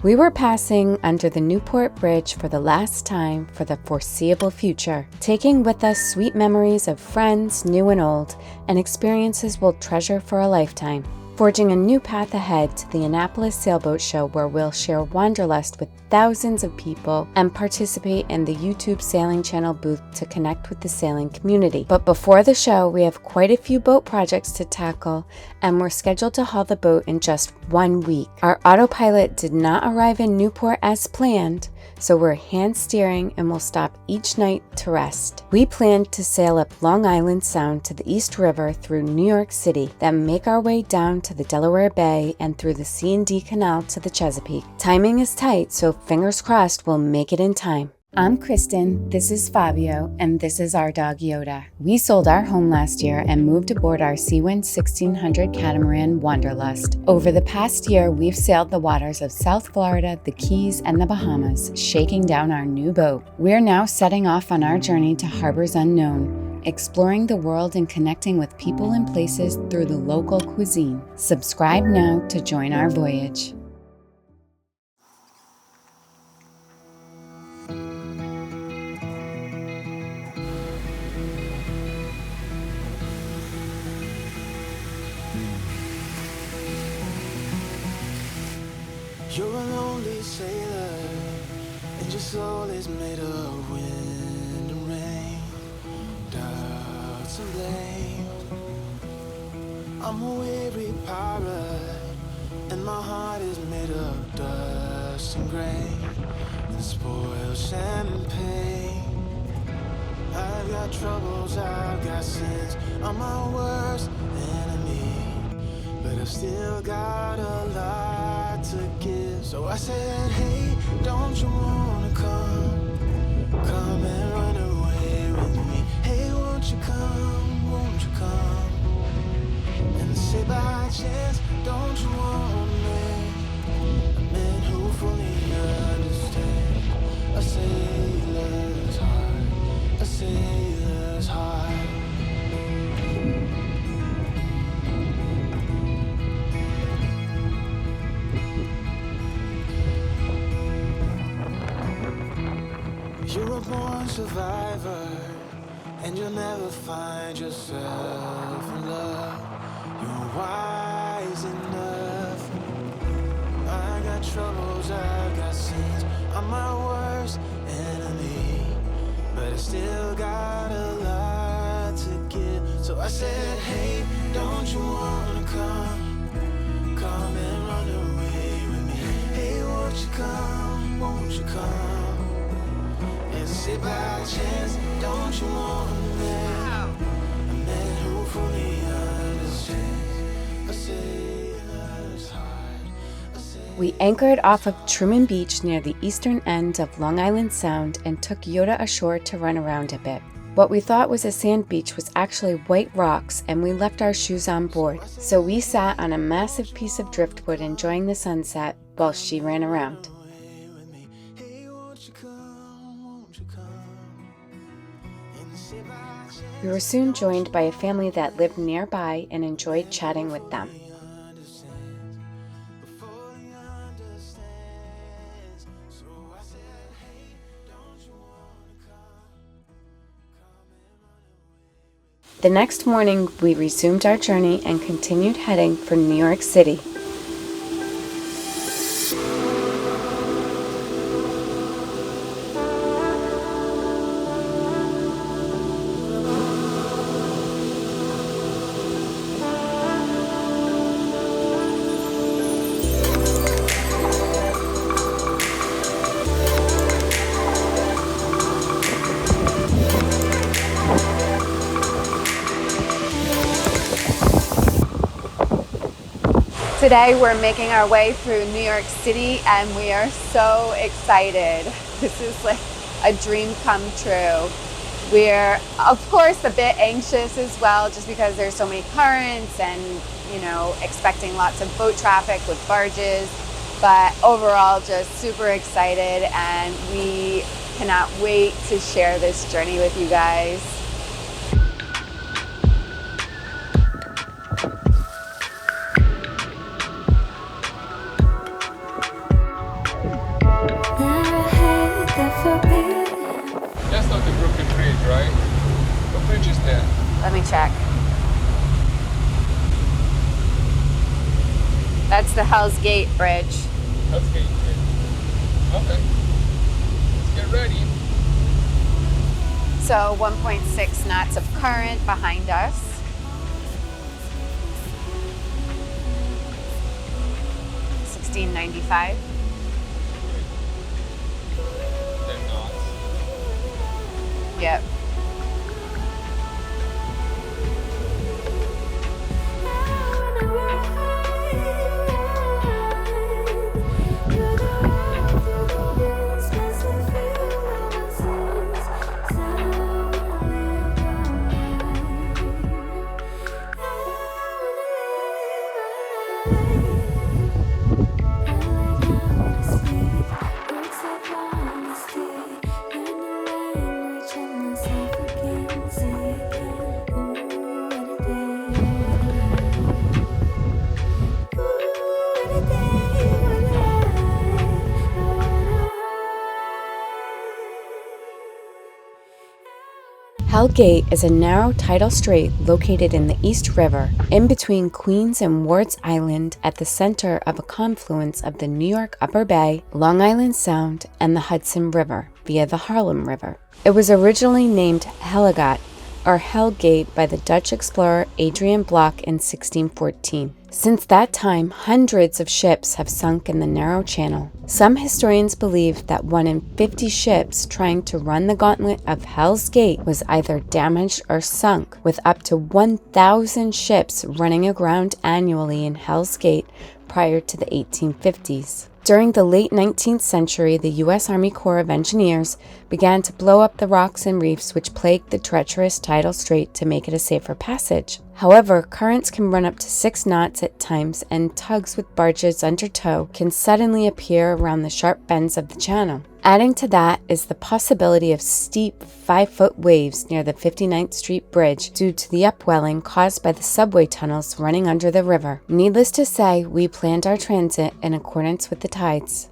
We were passing under the Newport Bridge for the last time for the foreseeable future, taking with us sweet memories of friends, new and old, and experiences we'll treasure for a lifetime. Forging a new path ahead to the Annapolis Sailboat Show, where we'll share Wanderlust with thousands of people and participate in the YouTube Sailing Channel booth to connect with the sailing community. But before the show, we have quite a few boat projects to tackle, and we're scheduled to haul the boat in just 1 week. Our autopilot did not arrive in Newport as planned, so we're hand steering and will stop each night to rest. We plan to sail up Long Island Sound to the East River through New York City, then make our way down to the Delaware Bay and through the C&D Canal to the Chesapeake. Timing is tight, so fingers crossed we'll make it in time. I'm Kristen, this is Fabio, and this is our dog Yoda. We sold our home last year and moved aboard our Seawind 1600 catamaran Wanderlust. Over the past year, we've sailed the waters of South Florida, the Keys, and the Bahamas, shaking down our new boat. We're now setting off on our journey to harbors unknown, exploring the world and connecting with people and places through the local cuisine. Subscribe now to join our voyage. You're a lonely sailor, and your soul is made of wind and rain, doubts and blame. I'm a weary pirate, and my heart is made of dust and grain, and spoiled champagne. I've got troubles, I've got sins, I'm my worst enemy, but I've still got a lot to give. So I said, hey, don't you wanna come and run away with me? Hey, won't you come, and say by chance, don't you want me? A man who fully understands a sailor's heart, a sailor's heart. You're a born survivor, and you'll never find yourself in love. You're wise enough. I got troubles, I got sins, I'm my worst enemy, but I still got a lot to give. So I said, hey, don't you wanna come and run away with me? Hey, won't you come? And say by chance, don't you want a man who fully understands a sailor's heart, a sailor's. We anchored off of Truman Beach near the eastern end of Long Island Sound and took Yoda ashore to run around a bit. What we thought was a sand beach was actually white rocks, and we left our shoes on board. So we sat on a massive piece of driftwood enjoying the sunset while she ran around. We were soon joined by a family that lived nearby and enjoyed chatting with them. The next morning, we resumed our journey and continued heading for New York City. Today we're making our way through New York City and we are so excited. This is like a dream come true. We're of course a bit anxious as well, just because there's so many currents and, you know, expecting lots of boat traffic with barges, but overall just super excited, and we cannot wait to share this journey with you guys. right? What bridge is that? Let me check. That's the Hell's Gate Bridge. Hell's Gate Bridge. Okay. Let's get ready. So 1.6 knots of current behind us. $16.95. 10 knots. Yep. Hell Gate is a narrow tidal strait located in the East River, in between Queens and Ward's Island, at the center of a confluence of the New York Upper Bay, Long Island Sound, and the Hudson River via the Harlem River. It was originally named Hellegat, or Hell Gate, by the Dutch explorer Adrian Block in 1614. Since that time, hundreds of ships have sunk in the narrow channel. Some historians believe that 1 in 50 ships trying to run the gauntlet of Hell's Gate was either damaged or sunk, with up to 1,000 ships running aground annually in Hell's Gate prior to the 1850s. During the late 19th century, the U.S. Army Corps of Engineers began to blow up the rocks and reefs which plagued the treacherous tidal strait to make it a safer passage. However, currents can run up to 6 knots at times, and tugs with barges under tow can suddenly appear around the sharp bends of the channel. Adding to that is the possibility of steep 5-foot waves near the 59th Street Bridge due to the upwelling caused by the subway tunnels running under the river. Needless to say, we planned our transit in accordance with the tides.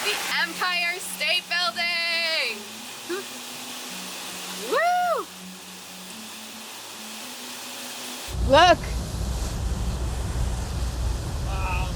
The Empire State Building! Woo! Look! Wow.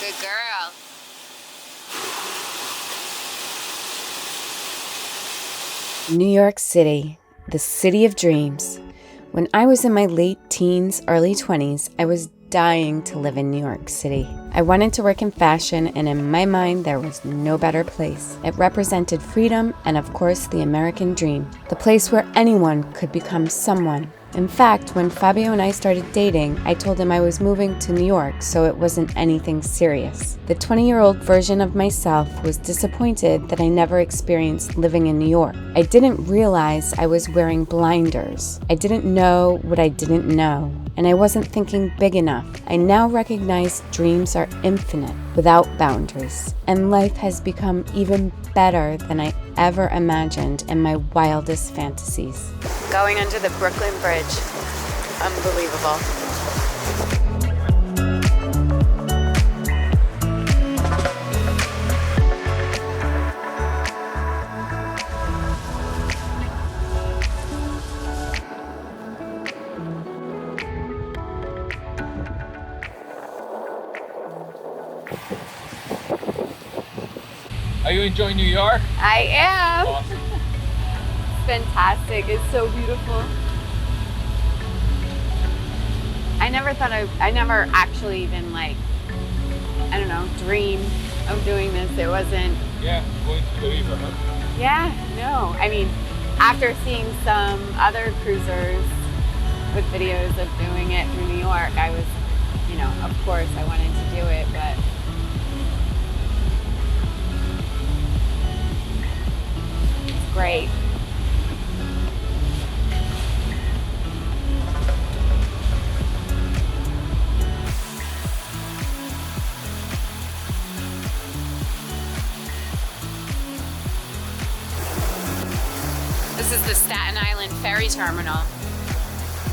Good girl. New York City, the city of dreams. When I was in my late teens, early 20s, I was dying to live in New York City. I wanted to work in fashion, and in my mind, there was no better place. It represented freedom and, of course, the American dream, the place where anyone could become someone. In fact, when Fabio and I started dating, I told him I was moving to New York, so it wasn't anything serious. The 20-year-old version of myself was disappointed that I never experienced living in New York. I didn't realize I was wearing blinders. I didn't know what I didn't know, and I wasn't thinking big enough. I now recognize dreams are infinite, without boundaries, and life has become even better than I ever imagined in my wildest fantasies. Going under the Brooklyn Bridge. Unbelievable. Are you enjoying New York? I am. Awesome. Fantastic. It's so beautiful. I never actually even dream of doing this. It wasn't. Yeah, going to the river, huh? Yeah, no. I mean, after seeing some other cruisers with videos of doing it through New York, I was, of course I wanted to do it, but it's great. is the Staten Island ferry terminal.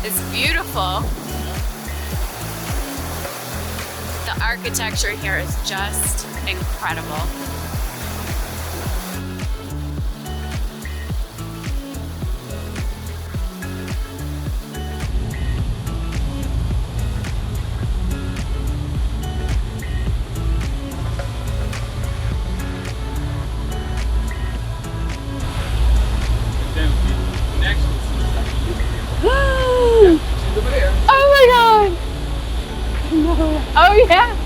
It's beautiful. The architecture here is just incredible. Oh my God! No. Oh yeah.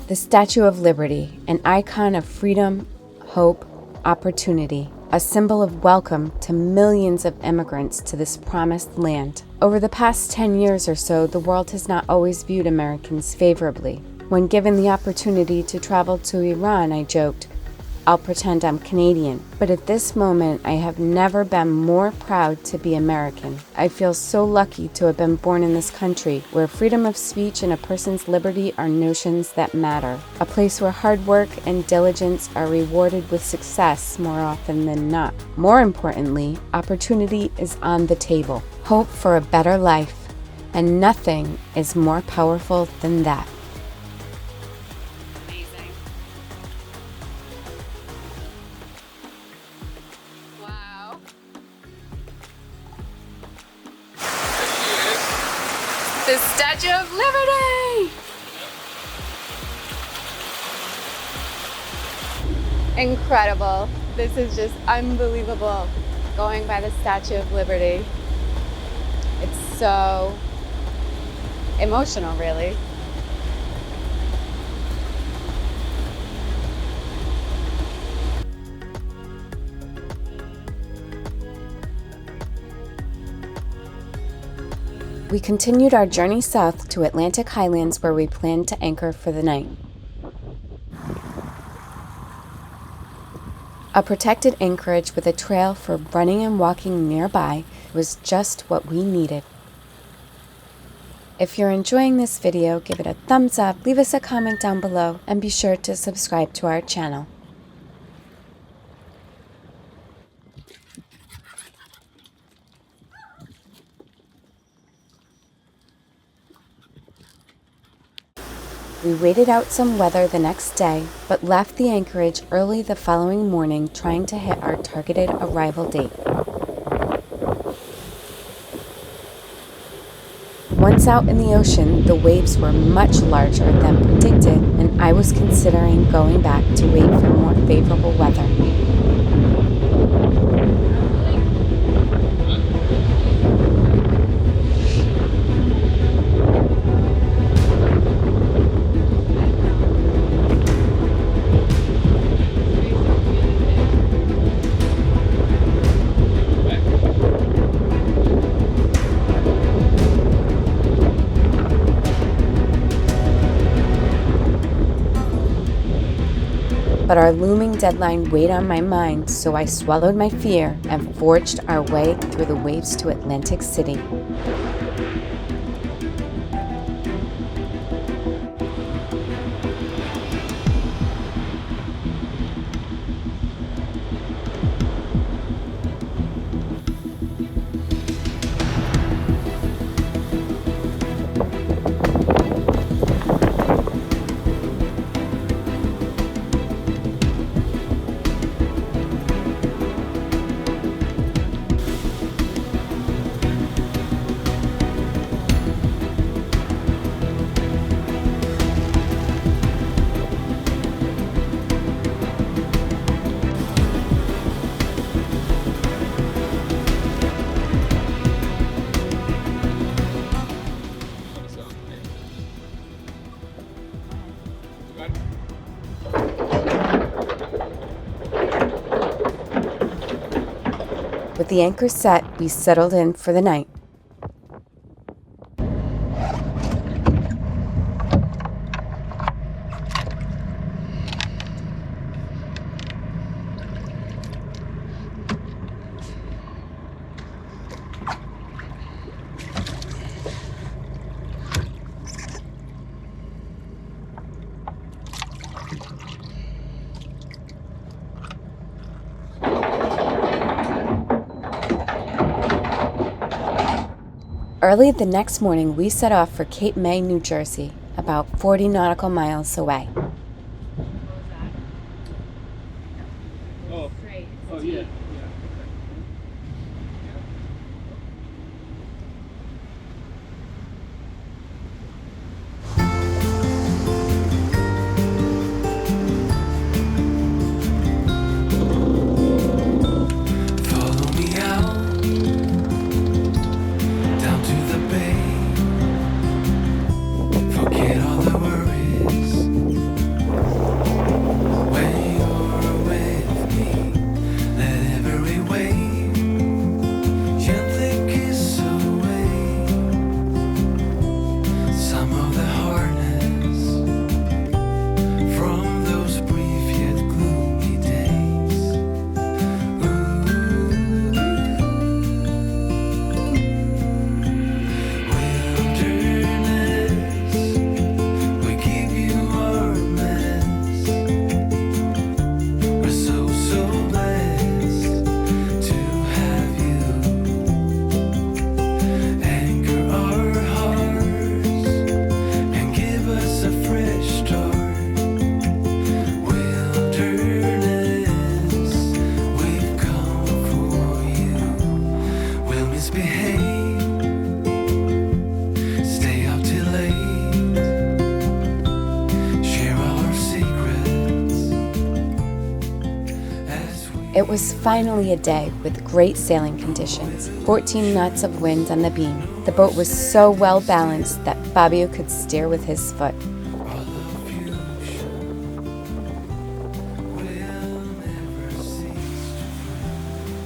The Statue of Liberty, an icon of freedom, hope, opportunity, a symbol of welcome to millions of immigrants to this promised land. Over the past 10 years or so, the world has not always viewed Americans favorably. When given the opportunity to travel to Iran, I joked, "I'll pretend I'm Canadian." But at this moment, I have never been more proud to be American. I feel so lucky to have been born in this country, where freedom of speech and a person's liberty are notions that matter. A place where hard work and diligence are rewarded with success more often than not. More importantly, opportunity is on the table. Hope for a better life, and nothing is more powerful than that. The Statue of Liberty! Incredible. This is just unbelievable. Going by the Statue of Liberty. It's so emotional, really. We continued our journey south to Atlantic Highlands, where we planned to anchor for the night. A protected anchorage with a trail for running and walking nearby was just what we needed. If you're enjoying this video, give it a thumbs up, leave us a comment down below, and be sure to subscribe to our channel. We waited out some weather the next day, but left the anchorage early the following morning, trying to hit our targeted arrival date. Once out in the ocean, the waves were much larger than predicted, and I was considering going back to wait for more favorable weather. But our looming deadline weighed on my mind, so I swallowed my fear and forged our way through the waves to Atlantic City. With the anchor set, we settled in for the night. Early the next morning, we set off for Cape May, New Jersey, about 40 nautical miles away. Oh, oh yeah. Follow me out, down to the bay. Forget all the worries. When you're with me, let every wave gently kiss away some of the hardness from those brief yet gloomy days. Wilderness, we give you our mess. We're so blessed to have you. Anchor our hearts and give us a fresh start. Wilderness, we've come for you. We'll misbehave, stay up till late, share our secrets as we It was finally a day with great sailing conditions, 14 knots of wind on the beam. The boat was so well balanced that Fabio could steer with his foot. are the future. We'll never cease to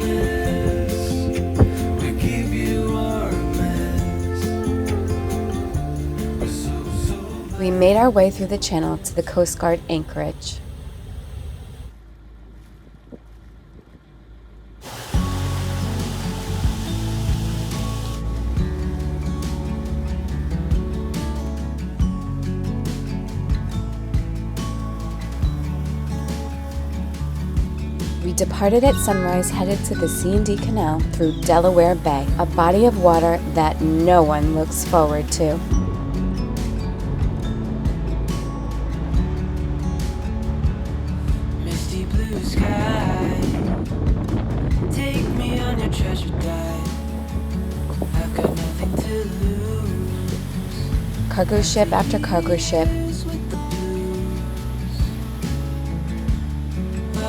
Wilderness, we give you our mess. We're so We made our way through the channel to the Coast Guard anchorage. We departed at sunrise, headed to the C&D Canal through Delaware Bay, a body of water that no one looks forward to. misty blue sky. Take me on your treasure dive. I've got nothing to lose. Cargo ship after cargo ship, With the blues.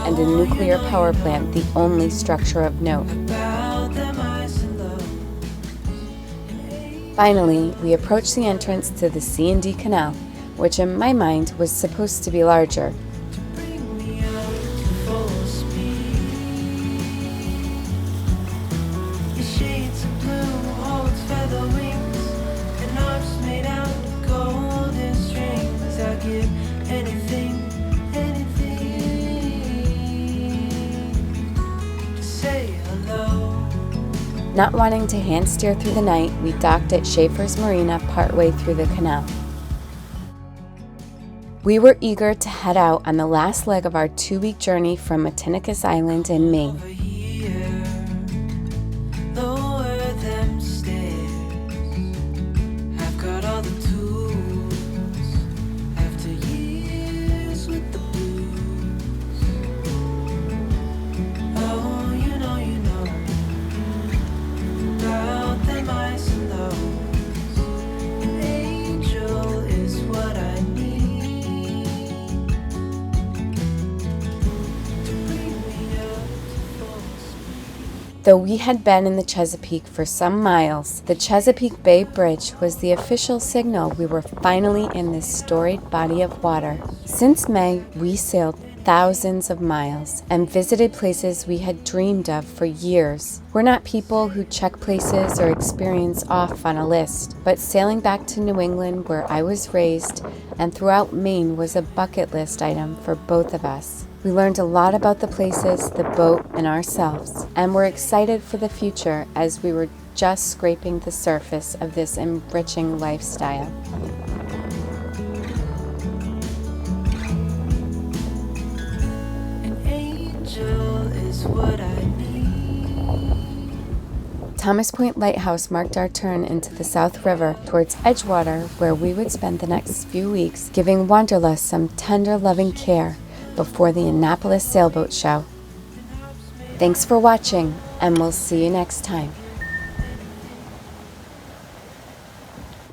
and a nuclear power plant, the only structure of note. About them ice and lows. Finally, we approached the entrance to the C&D Canal, which in my mind was supposed to be larger. Bring me out to full speed. Your shades of blue holds feather wings, and arms made out of golden strings. I'll give anything to say hello. Not wanting to hand steer through the night, we docked at Schaefer's Marina partway through the canal. We were eager to head out on the last leg of our 2-week journey from Atlantic Island in Maine. Over here, lower them stairs. I've got all the tools. After years with the blues. Oh, you know about them ice and lows. An angel is what I need to bring me up to full speed. Though we had been in the Chesapeake for some miles, the Chesapeake Bay Bridge was the official signal we were finally in this storied body of water. Since May, we sailed thousands of miles and visited places we had dreamed of for years. We're not people who check places or experience off on a list, but sailing back to New England, where I was raised, and throughout Maine was a bucket list item for both of us. We learned a lot about the places, the boat, and ourselves, and we're excited for the future as we were just scraping the surface of this enriching lifestyle. just what I need. Thomas Point Lighthouse marked our turn into the South River towards Edgewater, where we would spend the next few weeks giving Wanderlust some tender, loving care before the Annapolis Sailboat Show. Thanks for watching, and we'll see you next time.